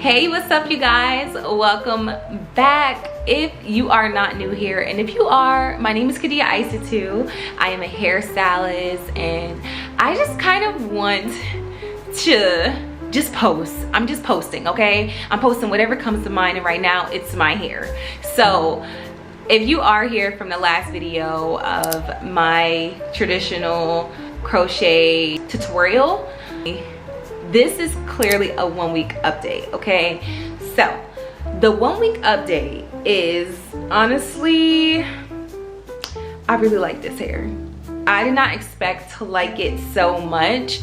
Hey, what's up you guys? Welcome back if you are not new here, and if you are, my name is Cadia ISATU. I am a hairstylist and I just kind of want to just post. I'm just posting, okay? I'm posting whatever comes to mind, and right now it's my hair. So if you are here from the last video of my traditional crochet tutorial, this is clearly a 1 week update, okay? So the 1 week update is, honestly, I really like this hair. I did not expect to like it so much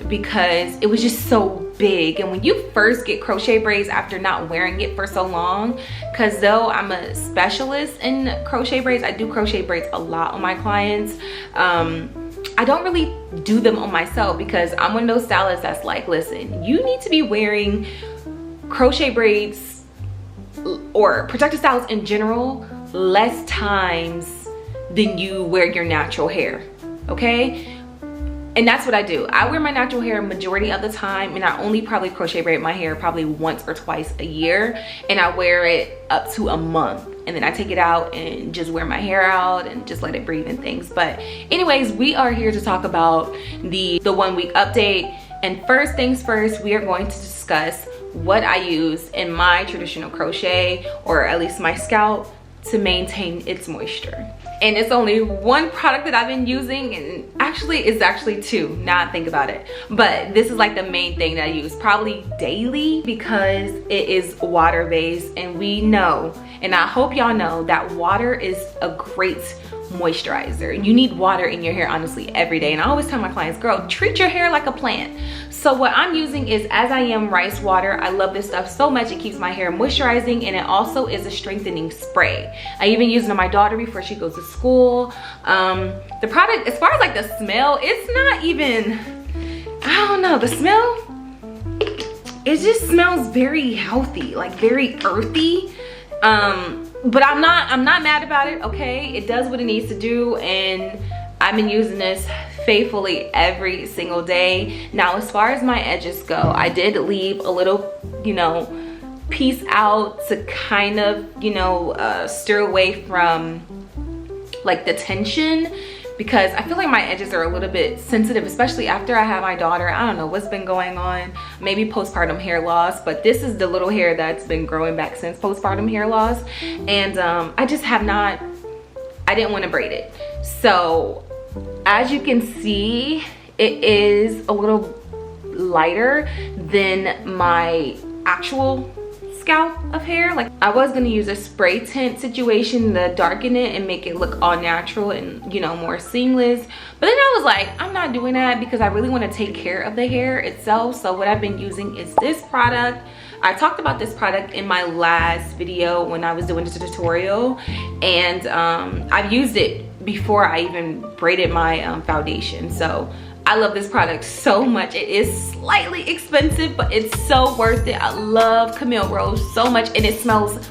because it was just so big. And when you first get crochet braids after not wearing it for so long, because though I'm a specialist in crochet braids, I do crochet braids a lot on my clients, I don't really do them on myself because I'm one of those stylists that's like, listen, you need to be wearing crochet braids or protective styles in general less times than you wear your natural hair, okay? And that's what I do. I wear my natural hair majority of the time, and I only probably crochet braid my hair probably once or twice a year, and I wear it up to a month, and then I take it out and just wear my hair out and just let it breathe and things. But anyways, we are here to talk about the 1 week update. And first things first, we are going to discuss what I use in my traditional crochet, or at least my scalp, to maintain its moisture. And it's only one product that I've been using, and actually it's actually two, now I think about it. But this is like the main thing that I use probably daily because it is water based, and we know, and I hope y'all know, that water is a great moisturizer. You need water in your hair honestly every day, and I always tell my clients, girl, treat your hair like a plant. So what I'm using is As I Am rice water. I love this stuff so much. It keeps my hair moisturizing, and it also is a strengthening spray. I even use it on my daughter before she goes to school. The product, as far as like the smell, it's not even, I don't know, the smell, it just smells very healthy, like very earthy. But I'm not mad about it, okay? It does what it needs to do, and I've been using this faithfully every single day. Now, as far as my edges go, I did leave a little, you know, piece out to kind of, you know, steer away from like the tension, because I feel like my edges are a little bit sensitive, especially after I have my daughter. I don't know what's been going on, maybe postpartum hair loss, but this is the little hair that's been growing back since postpartum hair loss. And I just have not, I didn't want to braid it. So as you can see, it is a little lighter than my actual scalp of hair. Like, I was gonna use a spray tint situation to darken it and make it look all natural and, you know, more seamless, but then I was like, I'm not doing that because I really want to take care of the hair itself. So what I've been using is this product. I talked about this product in my last video when I was doing this tutorial, and I've used it before I even braided my foundation. So I love this product so much. It is slightly expensive, but it's so worth it. I love Camille Rose so much, and it smells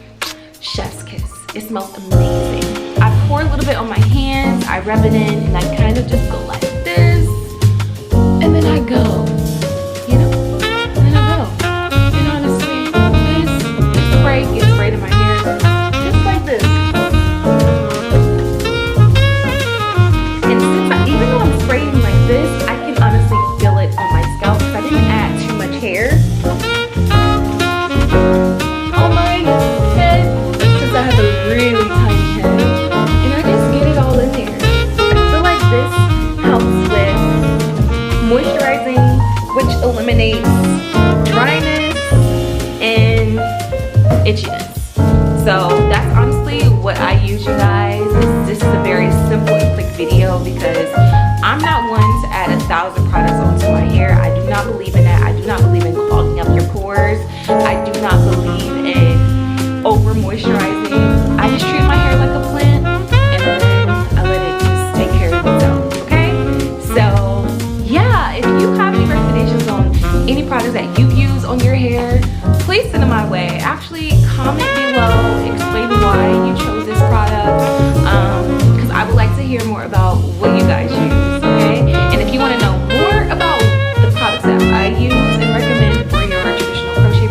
chef's kiss. It smells amazing. I pour a little bit on my hands, I rub it in, and I kind of just go like this, and then I go, you know, and then I go. And honestly, this spray gets sprayed in my hair just like this. And since even though I'm spraying like this, I can honestly feel it on my scalp because I didn't add too much hair on my head because I have a really tiny head, and I just get it all in there. I feel like this helps with moisturizing, which eliminates dryness and itchiness. So that's honestly what I use, you guys. This is a very simple and quick video because I'm not one to add 1,000 products onto my hair. I do not believe in that. I do not believe in clogging up your pores. I do not believe in over moisturizing. I just treat my hair like a plant, and then I let it just take care of itself, okay? So yeah, if you have any recommendations on any products that you use on your hair, please send them my way. Actually, comment below, explain why you chose this product, because I would like to hear more about what you guys use, okay? And if you want to know more about the products that I use and recommend for your traditional crochet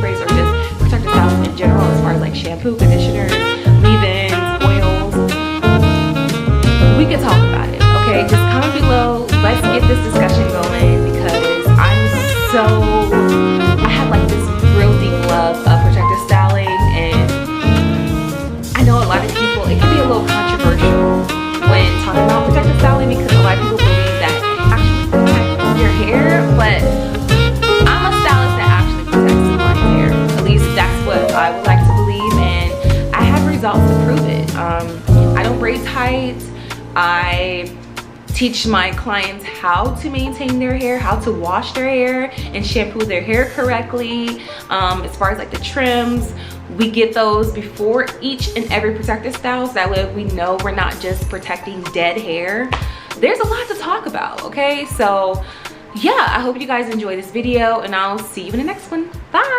I don't braid tight. I teach my clients how to maintain their hair, how to wash their hair and shampoo their hair correctly. As far as like the trims, we get those before each and every protective style, so that way we know we're not just protecting dead hair. There's a lot to talk about, okay? So yeah, I hope you guys enjoy this video, and I'll see you in the next one. Bye.